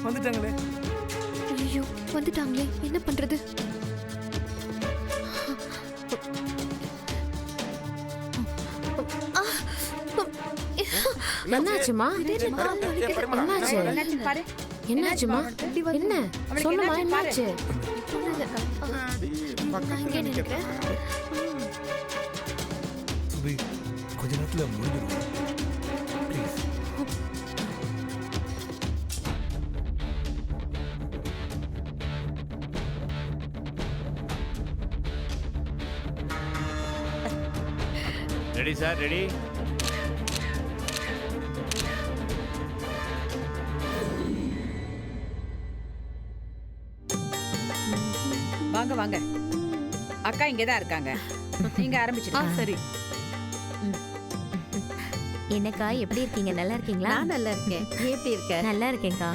வந்துட்டாங்களே. ஐயோ வந்துட்டாங்களே, என்ன பண்றது? என்னாச்சுமா? என்னாச்சு? என்னாச்சுமா? என்ன சொல்லுமா? என்னாச்சு? சுபி, கொஞ்ச நேரத்துல முடிஞ்சிடும். ப்ளீஸ். Ready sir, ready. வாங்க வாங்க, அக்கா இங்கதான் இருக்காங்க. நீங்க ஆரம்பிச்சிடுங்க. சரி. என்னக்கா எப்படி இருக்கீங்க? நல்லா இருக்கீங்களா? நான் நல்லா இருக்கேன். நீ எப்படி இருக்க? நல்லா இருக்கேன்க்கா.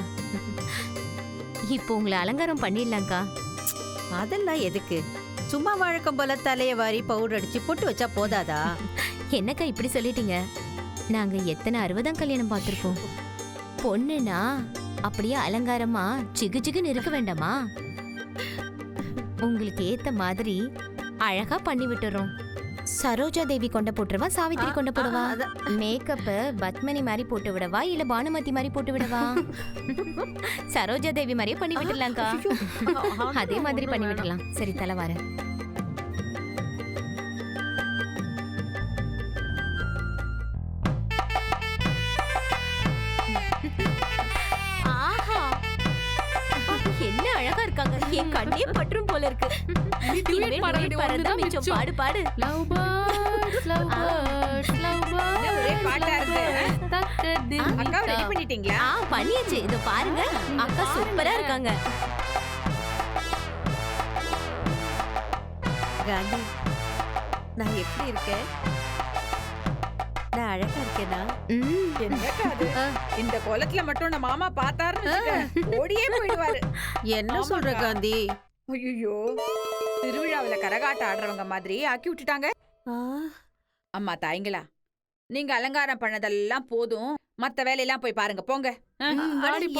இப்போ உங்களை அலங்காரம் பண்ணிடலாம்க்கா. அதெல்லாம் எதுக்கு? சும்மா வழக்கம் போல தலைய வாரி பவுடர் அடிச்சு பொட்டு வச்சா போதாதா? என்னக்கா இப்படி சொல்லிட்டீங்க? நாங்க எத்தனை 60ஆம் கல்யாணம் பார்த்திருக்கோம். பொண்ணுனா அப்படியே அலங்காரமா ஜிகு ஜிகுன்னு இருக்க வேண்டாமா? உங்களுக்கு ஏத்த மாதிரி அழகா பண்ணி விட்டுறோம். சரோஜா தேவி கொண்ட போட்டுருவா, சாவித்திரி கொண்ட போடுவா? மேக்கப் பத்மினி மாதிரி போட்டு விடவா, இல்ல பானுமதி மாதிரி போட்டு விடவா? சரோஜா தேவி மாதிரியே பண்ணி விட்டுடலாம்க்கா. அதே மாதிரி பண்ணி விட்டுலாம். சரி, தலை வரேன். ஆஹா, என்ன அழகா இருக்காங்க. என் கண்ணே பற்றும் போல இருக்கு. பாடு பாடு. ஒரே பாட்டா இருக்கு. அக்கா ரெடி பண்ணிட்டீங்களா? பண்ணியாச்சு. இதோ பாருங்க, அக்கா சூப்பரா இருக்காங்க. காந்தி, நான் எப்படி இருக்கேன்? நான் அழகா இருக்கேனா? என்னக்கா அது? இந்த கோலத்துல மட்டும் நம்ம மாமா பார்த்தாருன்னு வச்சுக்க, ஓடியே போயிடுவாரு. என்ன சொல்ற காந்தி? ஐயோ, திருவிழாவில கரகாட்டம் ஆடுறவங்க மாதிரி ஆக்கி விட்டுட்டாங்க. அம்மா தாய்ங்களா, நீங்க அலங்காரம் பண்ணதெல்லாம் போதும். மத்த வேலையெல்லாம் போய் பாருங்க, போங்க.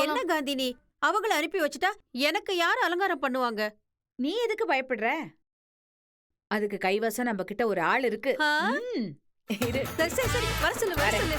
என்ன காந்தி நீ? அவங்கள அனுப்பி வச்சுட்டா எனக்கு யார் அலங்காரம் பண்ணுவாங்க? நீ எதுக்கு பயப்படுற? அதுக்கு கைவசம் நம்ம கிட்ட ஒரு ஆள் இருக்கு. ஆ? ம், இரு. சரி சரி சரி, வர சொல்லு வர சொல்லு.